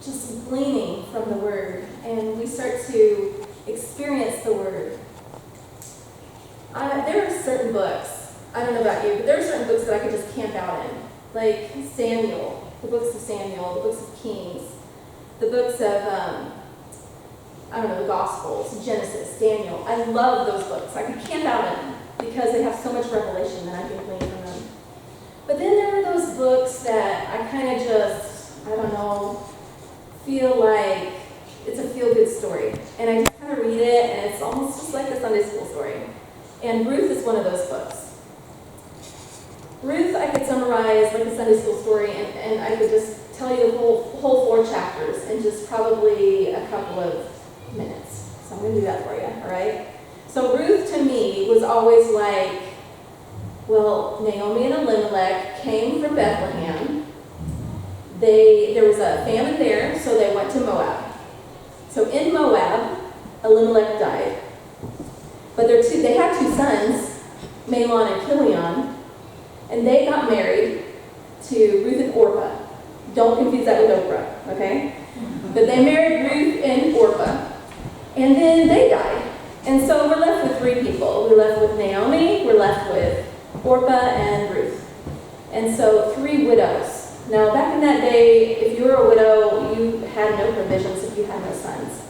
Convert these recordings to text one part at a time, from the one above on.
just gleaning from the Word, and we start to experience the Word. There are certain books, I don't know about you, but there are certain books that I could just camp out in, like Samuel, the books of Samuel, the books of Kings, the books of, the Gospels, Genesis, Daniel. I love those books. I could camp out in them because they have so much revelation that I can glean from them. But then there are those books that I kind of just, feel like it's a feel-good story. And I just kind of read it, and it's almost just like a Sunday school story. And Ruth is one of those books. Ruth, I could summarize like a Sunday school story, and I could just tell you the whole 4 chapters in just probably a couple of minutes. So I'm going to do that for you, all right? So Ruth, to me, was always like, Naomi and Elimelech came from Bethlehem. There was a famine there, so they went to Moab. So in Moab, Elimelech died. But they had 2 sons, Mahlon and Chilion, and they got married to Ruth and Orpah. Don't confuse that with Oprah, okay? But they married Ruth and Orpah, and then they died. And so we're left with 3 people. We're left with Naomi, we're left with Orpah, and Ruth. And so 3 widows. Now, back in that day, if you were a widow, you had no provisions if you had no sons.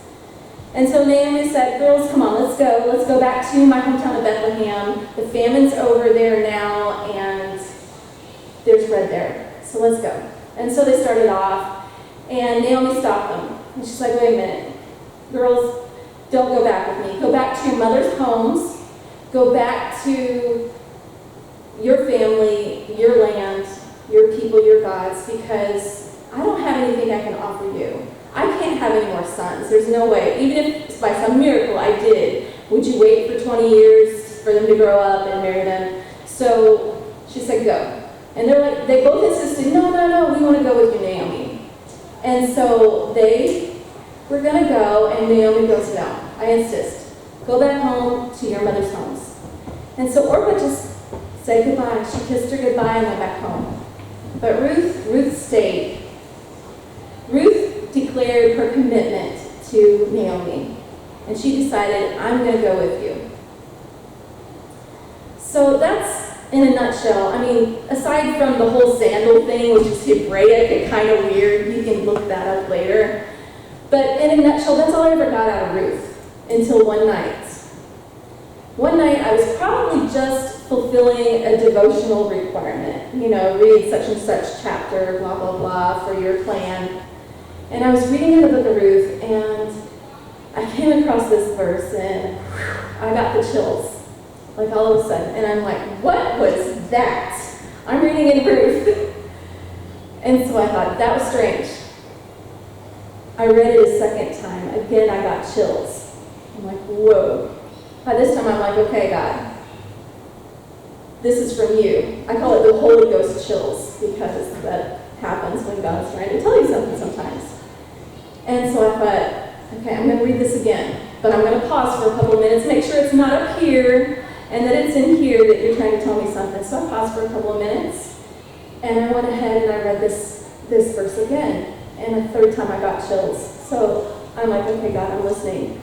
And so Naomi said, girls, come on, let's go. Let's go back to my hometown of Bethlehem. The famine's over there now, and there's bread there. So let's go. And so they started off, and Naomi stopped them. And she's like, wait a minute. Girls, don't go back with me. Go back to your mother's homes. Go back to your family, your land, your people, your gods, because I don't have anything I can offer you. I can't have any more sons. There's no way. Even if by some miracle I did, would you wait for 20 years for them to grow up and marry them? So she said, go. And they both insisted, no, we want to go with you, Naomi. And so they were going to go, and Naomi goes, no, I insist. Go back home to your mother's homes. And so Orpah just said goodbye. She kissed her goodbye and went back home. But Ruth stayed. Ruth declared her commitment to Naomi, and she decided, I'm going to go with you. So that's in a nutshell. Aside from the whole sandal thing, which is Hebraic and kind of weird, you can look that up later. But in a nutshell, that's all I ever got out of Ruth until one night. One night, I was probably just fulfilling a devotional requirement. Read such and such chapter, blah, blah, blah, for your plan. And I was reading in the book of Ruth, and I came across this verse, and I got the chills, like all of a sudden. And I'm like, what was that? I'm reading in Ruth. And so I thought, that was strange. I read it a second time. Again, I got chills. I'm like, whoa. By this time, I'm like, okay, God, this is from you. I call it the Holy Ghost chills, because that happens when God's trying to tell you something sometimes. And so I thought, okay, I'm going to read this again, but I'm going to pause for a couple of minutes, make sure it's not up here, and that it's in here that you're trying to tell me something. So I paused for a couple of minutes, and I went ahead and I read this verse again, and the third time I got chills. So I'm like, okay, God, I'm listening.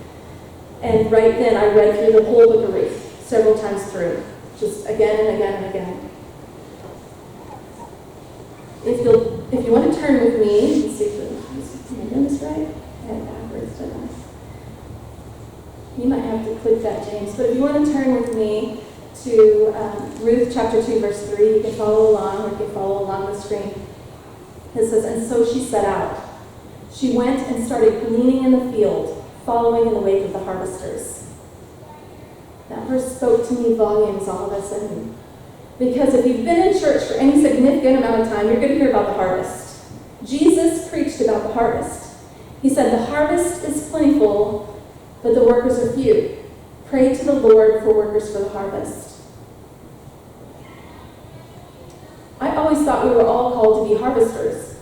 And right then I read through the whole book of Ruth, several times through, just again and again and again. If you want to turn with me, let's see if am I doing this right? I had it backwards, didn't I? You might have to click that, James. But if you want to turn with me to Ruth chapter 2, verse 3, you can follow along, or you can follow along the screen. It says, and so she set out. She went and started gleaning in the field, following in the wake of the harvesters. That verse spoke to me volumes all of a sudden. Because if you've been in church for any significant amount of time, you're going to hear about the harvest. Jesus preached about the harvest. He said, the harvest is plentiful, but the workers are few. Pray to the Lord for workers for the harvest. I always thought we were all called to be harvesters.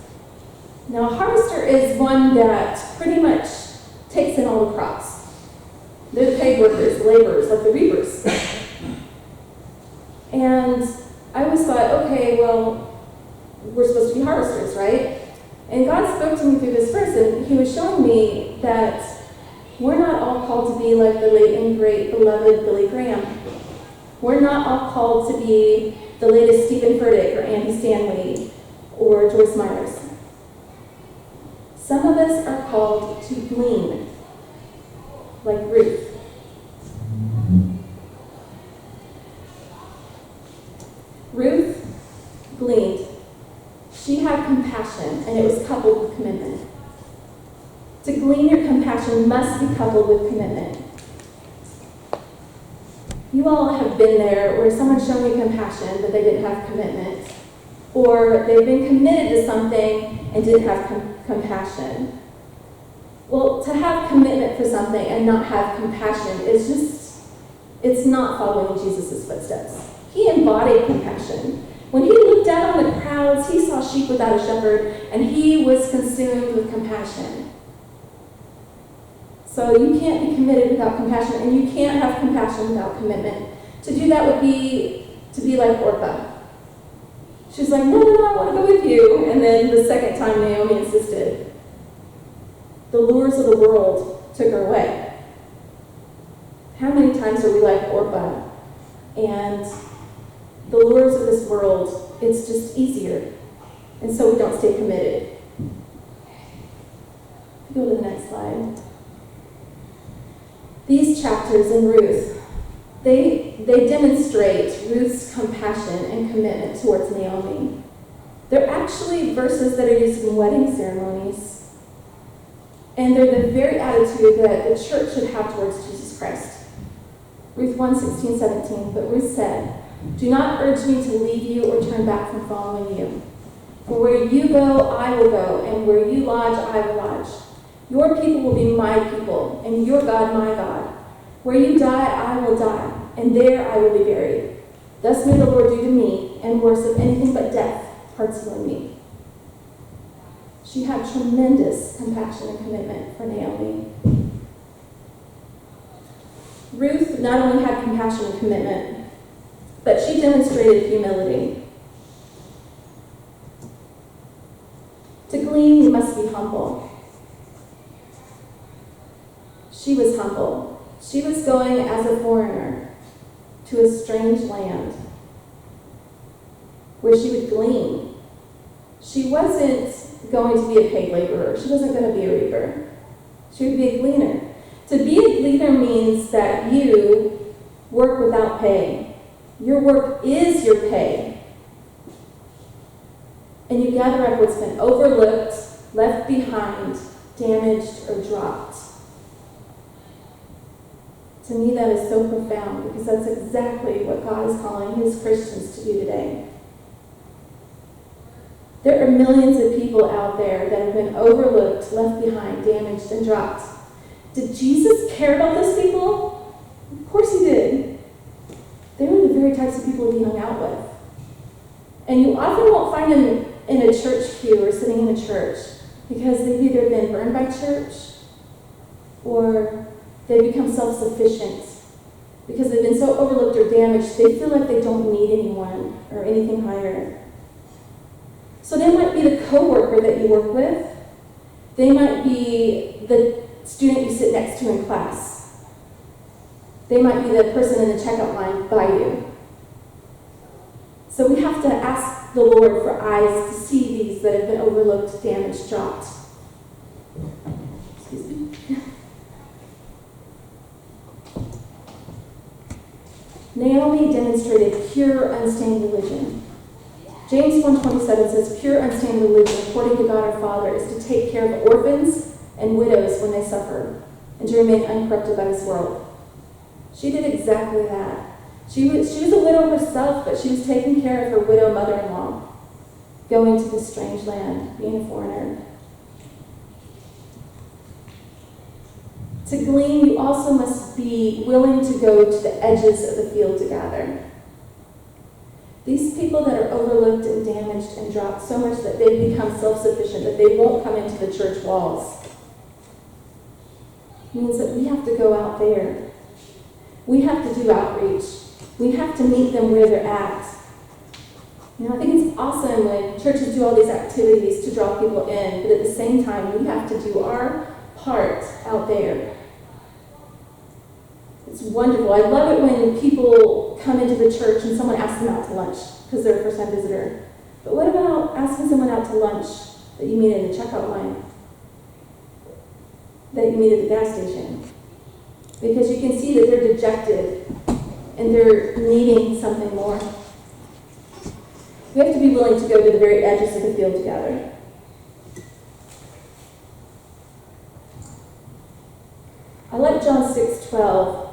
Now, a harvester is one that pretty much takes in all the crops. They're the paid workers, the laborers, like the reapers. And I always thought, okay, well, we're supposed to be harvesters, right? And God spoke to me through this verse, and he was showing me that we're not all called to be like the late and great beloved Billy Graham. We're not all called to be the latest Stephen Furtick or Andy Stanley or Joyce Myers. Some of us are called to glean, like Ruth. Ruth gleaned. She had compassion, and it was coupled with commitment. To glean your compassion must be coupled with commitment. You all have been there where someone's shown you compassion, but they didn't have commitment. Or they've been committed to something and didn't have compassion. Well, to have commitment for something and not have compassion is just, it's not following Jesus' footsteps. He embodied compassion. When he looked out on the crowds, he saw sheep without a shepherd, and he was consumed with compassion. So you can't be committed without compassion, and you can't have compassion without commitment. To do that would be to be like Orpah. She's like, no, I want to go with you. And then the second time Naomi insisted. The lures of the world took her away. How many times are we like Orpah? And the lures of this world, it's just easier. And so we don't stay committed. Go to the next slide. These chapters in Ruth, they demonstrate Ruth's compassion and commitment towards Naomi. They're actually verses that are used in wedding ceremonies. And they're the very attitude that the church should have towards Jesus Christ. Ruth 1:16-17, but Ruth said, do not urge me to leave you or turn back from following you. For where you go, I will go, and where you lodge, I will lodge. Your people will be my people, and your God my God. Where you die, I will die, and there I will be buried. Thus may the Lord do to me, and worse, if anything but death parts you and me. She had tremendous compassion and commitment for Naomi. Ruth not only had compassion and commitment, but she demonstrated humility. To glean, you must be humble. She was humble. She was going as a foreigner to a strange land where she would glean. She wasn't going to be a paid laborer. She wasn't going to be a reaper. She would be a gleaner. To be a gleaner means that you work without pay. Your work is your pay. And you gather up what's been overlooked, left behind, damaged, or dropped. To me, that is so profound because that's exactly what God is calling his Christians to do today. There are millions of people out there that have been overlooked, left behind, damaged, and dropped. Did Jesus care about those people? Of course he did. They were the very types of people he hung out with. And you often won't find them in a church pew or sitting in a church because they've either been burned by church or they become self-sufficient because they've been so overlooked or damaged, they feel like they don't need anyone or anything higher. So they might be the coworker that you work with. They might be the student you sit next to in class. They might be the person in the checkout line by you. So we have to ask the Lord for eyes to see these that have been overlooked, damaged, dropped. Excuse me. Naomi demonstrated pure, unstained religion. James 1:27 says, pure, unstained religion, according to God our Father, is to take care of orphans and widows when they suffer, and to remain uncorrupted by this world. She did exactly that. She was a widow herself, but she was taking care of her widow mother-in-law, going to this strange land, being a foreigner. To glean, you also must be willing to go to the edges of the field to gather. These people that are overlooked and damaged and dropped so much that they've become self-sufficient, that they won't come into the church walls, means that we have to go out there. We have to do outreach. We have to meet them where they're at. You know, I think it's awesome when churches do all these activities to draw people in, but at the same time, we have to do our part out there. It's wonderful. I love it when people come into the church and someone asks them out to lunch because they're a first-time visitor. But what about asking someone out to lunch that you meet in the checkout line, that you meet at the gas station? Because you can see that they're dejected and they're needing something more. We have to be willing to go to the very edges of the field together. I like John 6:12,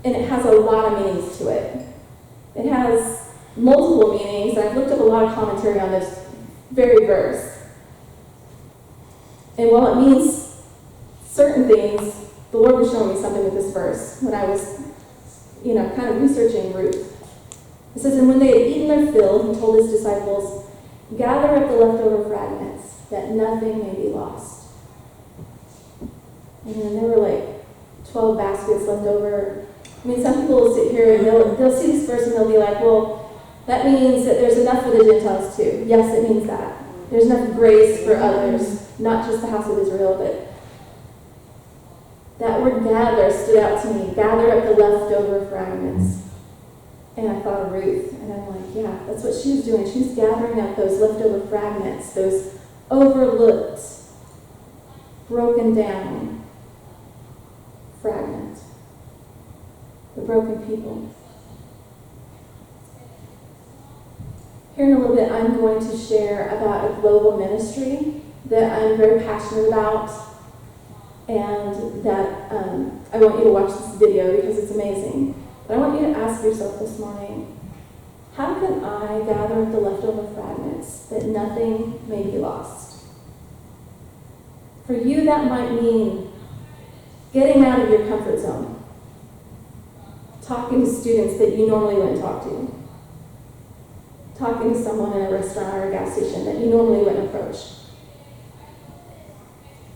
and it has a lot of meanings to it. It has multiple meanings, and I've looked up a lot of commentary on this very verse. And while it means certain things, the Lord was showing me something with this verse when I was, kind of researching Ruth. It says, "And when they had eaten their fill, he told his disciples, 'Gather up the leftover fragments, that nothing may be lost.'" And then there were like 12 baskets left over. I mean, some people will sit here and they'll see this verse and they'll be like, well, that means that there's enough for the Gentiles too. Yes, it means that. There's enough grace for others, not just the house of Israel, but that word gather stood out to me. Gather up the leftover fragments. And I thought of Ruth, and I'm like, yeah, that's what she was doing. She was gathering up those leftover fragments, those overlooked, broken down fragments. The broken people. Here in a little bit, I'm going to share about a global ministry that I'm very passionate about, and that I want you to watch this video because it's amazing. But I want you to ask yourself this morning, how can I gather up the leftover fragments that nothing may be lost? For you, that might mean getting out of your comfort zone, talking to students that you normally wouldn't talk to, talking to someone in a restaurant or a gas station that you normally wouldn't approach.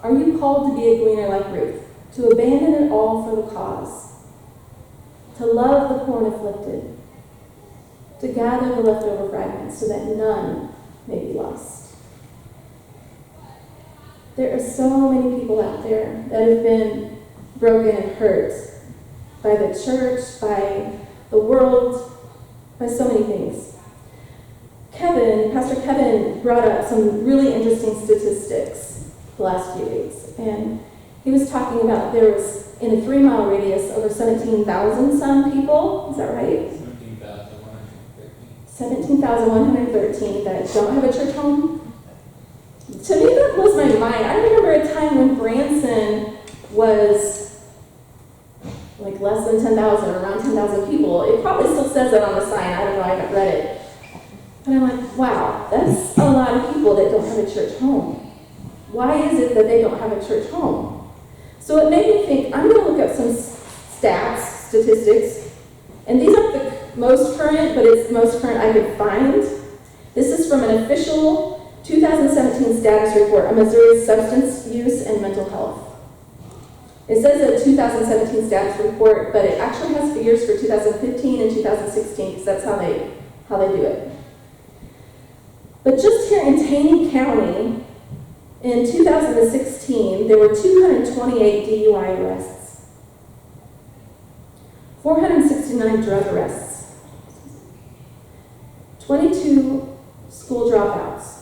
Are you called to be a gleaner like Ruth, to abandon it all for the cause, to love the poor and afflicted, to gather the leftover fragments so that none may be lost? There are so many people out there that have been broken and hurt by the church, by the world, by so many things. Pastor Kevin brought up some really interesting statistics the last few weeks, and he was talking about there was, in a 3-mile radius, over 17,000 some people, is that right? 17,113 that don't have a church home. To me, that blows my mind. I remember a time when Branson was like less than 10,000, or around 10,000 people. It probably still says that on the sign. I don't know, I haven't read it. And I'm like, wow, that's a lot of people that don't have a church home. Why is it that they don't have a church home? So it made me think, I'm going to look up some statistics, and these aren't the most current, but it's the most current I could find. This is from an official 2017 status report on Missouri's substance use and mental health. It says a 2017 status report, but it actually has figures for 2015 and 2016, because that's how they do it. But just here in Taney County, in 2016, there were 228 DUI arrests, 469 drug arrests, 22 school dropouts.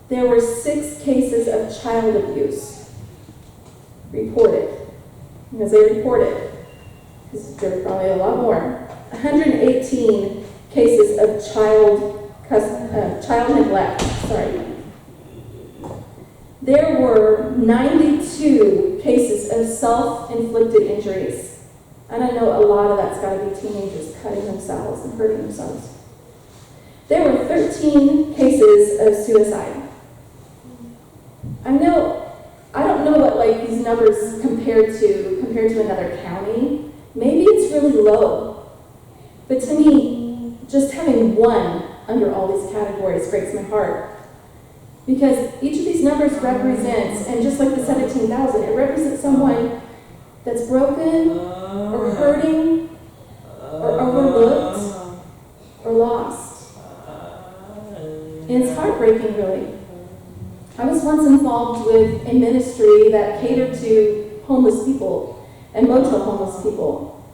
There were 6 cases of child abuse reported, because they reported, because there were probably a lot more. 118 cases of child neglect, There were 92 cases of self-inflicted injuries. And I know a lot of that's got to be teenagers cutting themselves and hurting themselves. There were 13 cases of suicide. I don't know what these numbers compared to another county. Maybe it's really low. But to me, just having one under all these categories breaks my heart. Because each of these numbers represents, and just like the 17,000, it represents someone that's broken, or hurting, or overlooked, or lost. I was once involved with a ministry that catered to homeless people and motel homeless people.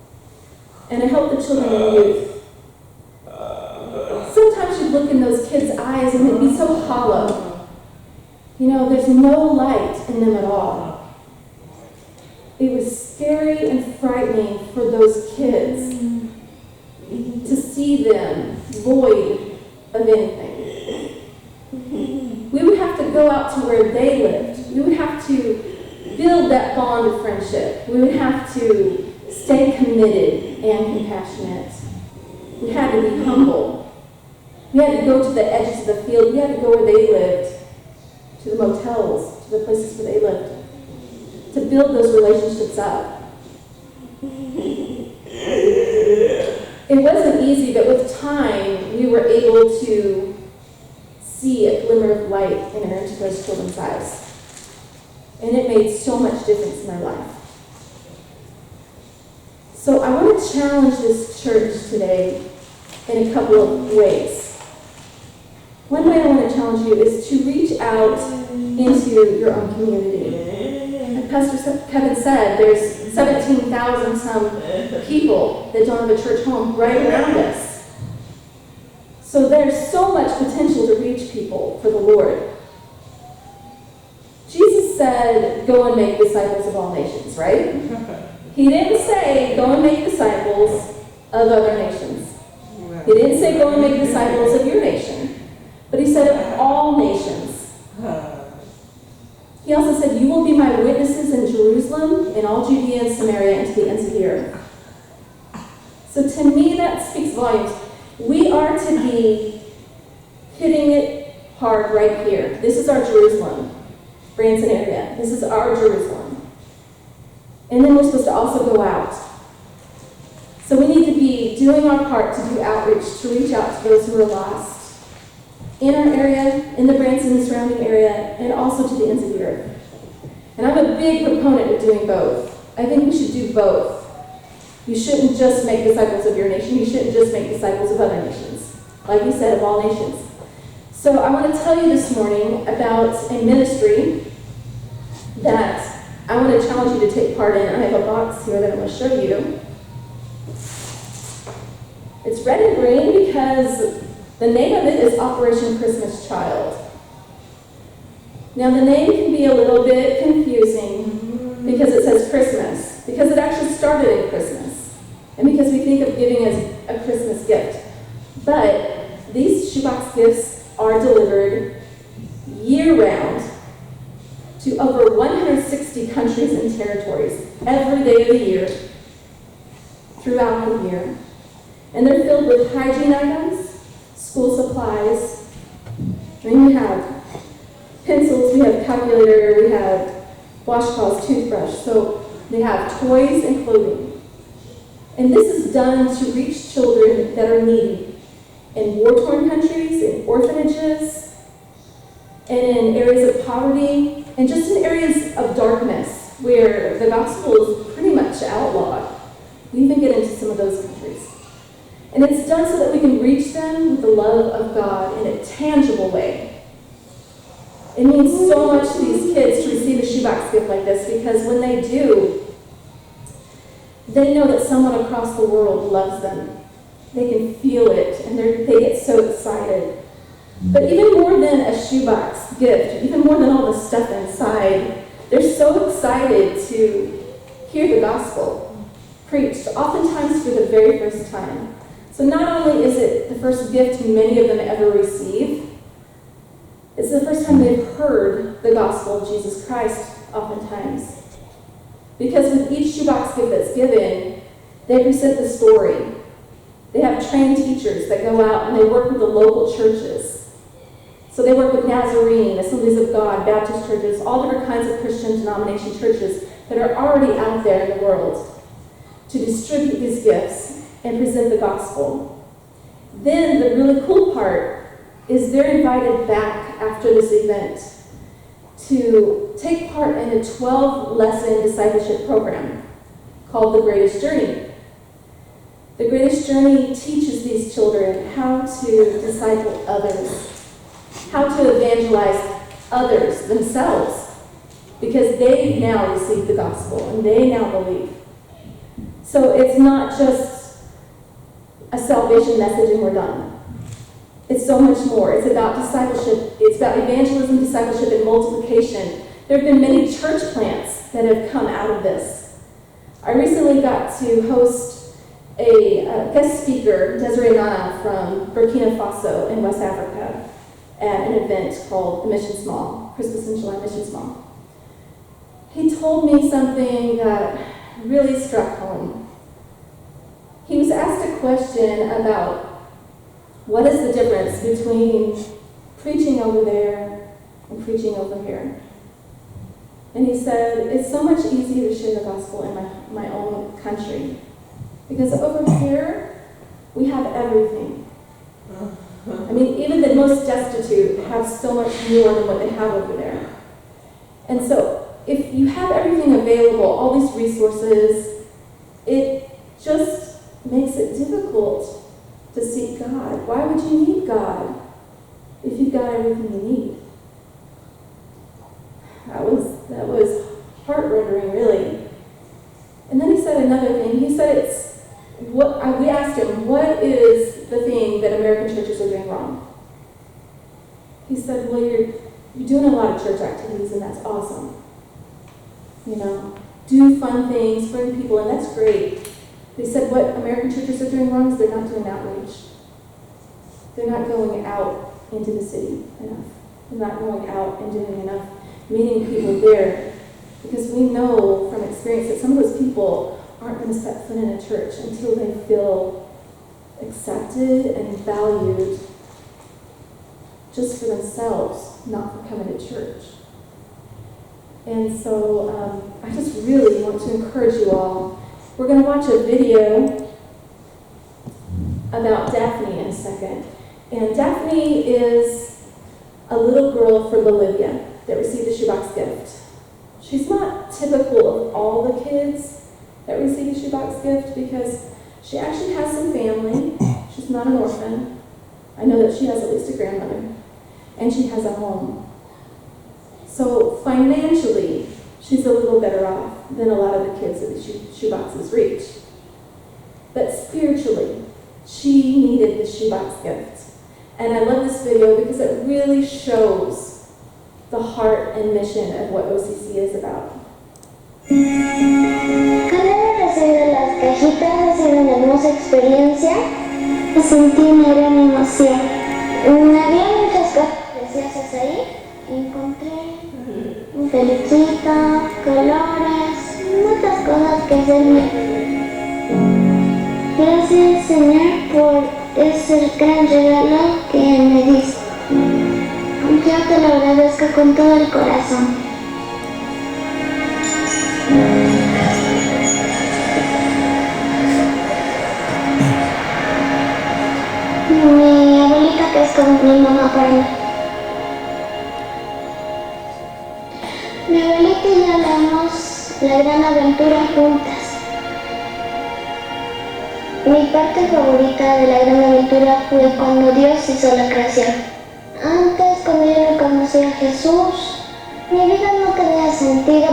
And I helped the children and youth. Sometimes you'd look in those kids' eyes and they'd be so hollow. You know, there's no light in them at all. It was scary and frightening for those kids to see them void of anything. We would have to go out to where they lived. We would have to build that bond of friendship. We would have to stay committed and compassionate. We had to be humble. We had to go to the edges of the field. We had to go where they lived, to the motels, to the places where they lived, to build those relationships up. It wasn't easy, but with time, we were able to see a glimmer of light enter into those children's eyes. And it made so much difference in their life. So I want to challenge this church today in a couple of ways. One way I want to challenge you is to reach out into your own community. Like Pastor Kevin said, there's 17,000 some people that don't have a church home right around us. So there's so much potential to reach people for the Lord. Jesus said, go and make disciples of all nations, right? He didn't say, go and make disciples of other nations. He didn't say, go and make disciples of your nation. But he said, of all nations. He also said, you will be my witnesses in Jerusalem, in all Judea and Samaria, and to the ends of the earth. So to me, that speaks volumes. We are to be hitting it hard right here. This is our Jerusalem, Branson area. This is our Jerusalem. And then we're supposed to also go out. So we need to be doing our part to do outreach, to reach out to those who are lost in our area, in the Branson and surrounding area, and also to the ends of the earth. And I'm a big proponent of doing both. I think we should do both. You shouldn't just make disciples of your nation. You shouldn't just make disciples of other nations. Like we said, of all nations. So I want to tell you this morning about a ministry that I want to challenge you to take part in. I have a box here that I'm going to show you. It's red and green because the name of it is Operation Christmas Child. Now the name can be a little bit confusing because it says Christmas, because it actually started in Christmas, and because we think of giving as a Christmas gift. But these shoebox gifts are delivered year-round to over 160 countries and territories every day of the year, throughout the year. And they're filled with hygiene items, school supplies, and we have pencils, we have calculator, we have washcloths, toothbrush. So they have toys and clothing. And this is done to reach children that are needy in war-torn countries, in orphanages, and in areas of poverty, and just in areas of darkness where the gospel is pretty much outlawed. We even get into some of those countries. And it's done so that we can reach them with the love of God in a tangible way. It means so much to these kids to receive a shoebox gift like this, because when they do, they know that someone across the world loves them. They can feel it, and they get so excited. But even more than a shoebox gift, even more than all the stuff inside, they're so excited to hear the gospel preached, oftentimes for the very first time. So not only is it the first gift many of them ever receive, it's the first time they've heard the gospel of Jesus Christ, oftentimes. Because with each shoebox gift that's given, they present the story. They have trained teachers that go out and they work with the local churches. So they work with Nazarene, Assemblies of God, Baptist churches, all different kinds of Christian denomination churches that are already out there in the world to distribute these gifts and present the gospel. Then the really cool part is they're invited back after this event to take part in a 12-lesson discipleship program called The Greatest Journey. The Greatest Journey teaches these children how to disciple others, how to evangelize others themselves, because they now receive the gospel and they now believe. So it's not just a salvation message and we're done. It's so much more. It's about discipleship. It's about evangelism, discipleship, and multiplication. There have been many church plants that have come out of this. I recently got to host a guest speaker, Desiree Nana from Burkina Faso in West Africa, at an event called the Mission Small, Christmas in July Mission Small. He told me something that really struck home. He was asked a question about what is the difference between preaching over there and preaching over here. And he said, it's so much easier to share the gospel in my own country. Because over here, we have everything. I mean, even the most destitute have so much more than what they have over there. And so, if you have everything available, all these resources, it just makes it difficult to seek God. Why would you need God if you've got everything you need? That was heart-rendering, really. And then he said another thing. He said we asked him, what is the thing that American churches are doing wrong? He said, well, you're doing a lot of church activities, and that's awesome. You know, do fun things, bring people in, that's great. They said what American churches are doing wrong is they're not doing outreach. They're not going out into the city enough. They're not going out and doing enough, meeting people there. Because we know from experience that some of those people aren't going to step foot in a church until they feel accepted and valued just for themselves, not for coming to church. And so I just really want to encourage you all. We're going to watch a video about Daphne in a second. And Daphne is a little girl from Bolivia that received a shoebox gift. She's not typical of all the kids that receive a shoebox gift because she actually has some family. She's not an orphan. I know that she has at least a grandmother. And she has a home. So financially, she's a little better off than a lot of the kids that the shoeboxes reach. But spiritually, she needed the shoebox gift. And I love this video because it really shows the heart and mission of what OCC is about. Cada recibir las cajitas ha sido una hermosa experiencia. Sentí una gran emoción. Había muchas cosas preciosas ahí. Encontré un peluchito, colores, muchas cosas que hacerme. Gracias, Señor, por ese gran regalo que me diste. Yo te lo agradezco con todo el corazón. Mi abuelita, que es como mi mamá para mí. Mi abuelita y yo leemos La Gran Aventura juntas. Mi parte favorita de La Gran Aventura fue cuando Dios hizo la creación. Antes, cuando yo no conocía a Jesús, mi vida no tenía sentido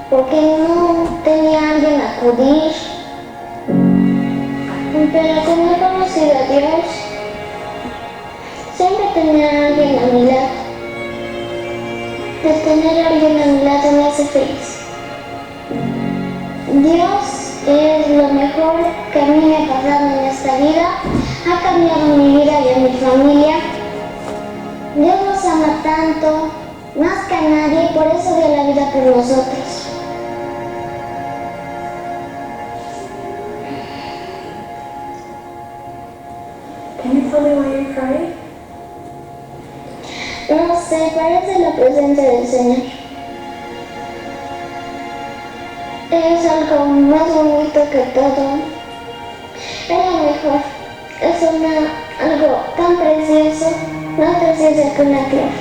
porque no tenía a alguien a acudir. Pero como he conocido a Dios, siempre tenía a alguien a mi lado. El tener a alguien a mi lado me hace feliz. Dios es lo mejor que a mí me ha pasado en esta vida. Ha cambiado mi vida y a mi familia. Dios nos ama tanto, más que a nadie, y por eso dio la vida por nosotros. Can you tell me why you're crying? No sé, parece la presencia del Señor. Es algo más bonito que todo. Es lo mejor. Es algo tan precioso, más precioso que una flor.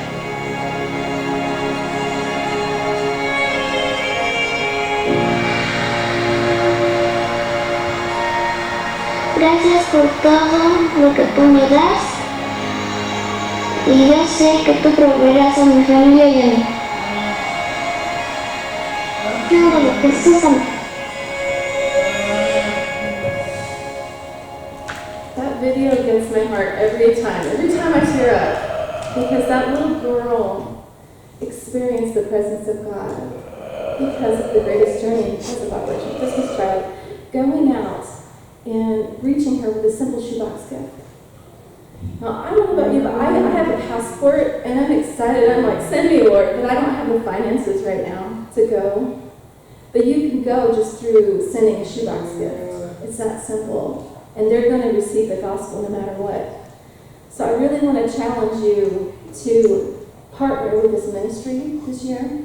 Gracias por todo lo que tú me das. y yo sé que tú proveerás a mi familia y a mí. Ándale, Jesús, amén. That video gets my heart every time I tear up, because that little girl experienced the presence of God because of the greatest journey, because of Operation Christmas Child, going out and reaching her with a simple shoebox gift. Now, I don't know about you, but I have a passport, and I'm excited. I'm like, send me, Lord, but I don't have the finances right now to go. But you can go just through sending a shoebox gift. It's that simple. And they're going to receive the gospel no matter what. So I really want to challenge you to partner with this ministry this year,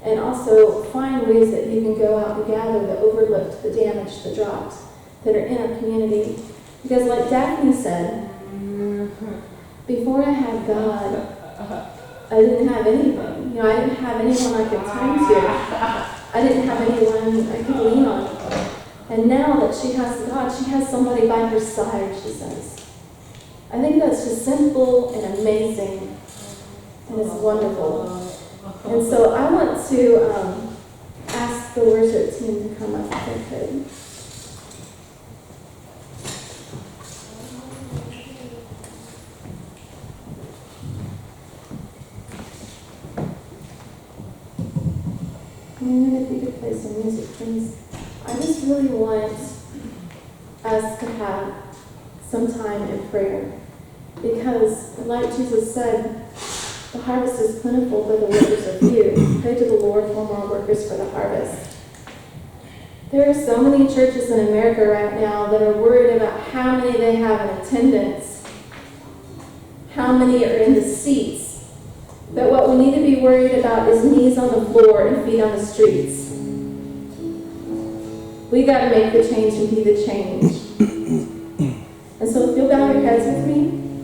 and also find ways that you can go out and gather the overlooked, the damaged, the dropped that are in our community. Because like Daphne said, before I had God, I didn't have anything. You know, I didn't have anyone I could turn to. I didn't have anyone I could lean on. And now that she has God, she has somebody by her side, she says. I think that's just simple and amazing, and it's wonderful. And so I want to ask the worship team to come up if they could. And then if we could play some music, please. I just really want us to have some time in prayer, because like Jesus said, the harvest is plentiful, but the workers are few. Pray to the Lord for more workers for the harvest. There are so many churches in America right now that are worried about how many they have in attendance, how many are in the seats. But what we need to be worried about is knees on the floor and feet on the streets. We got to make the change and be the change.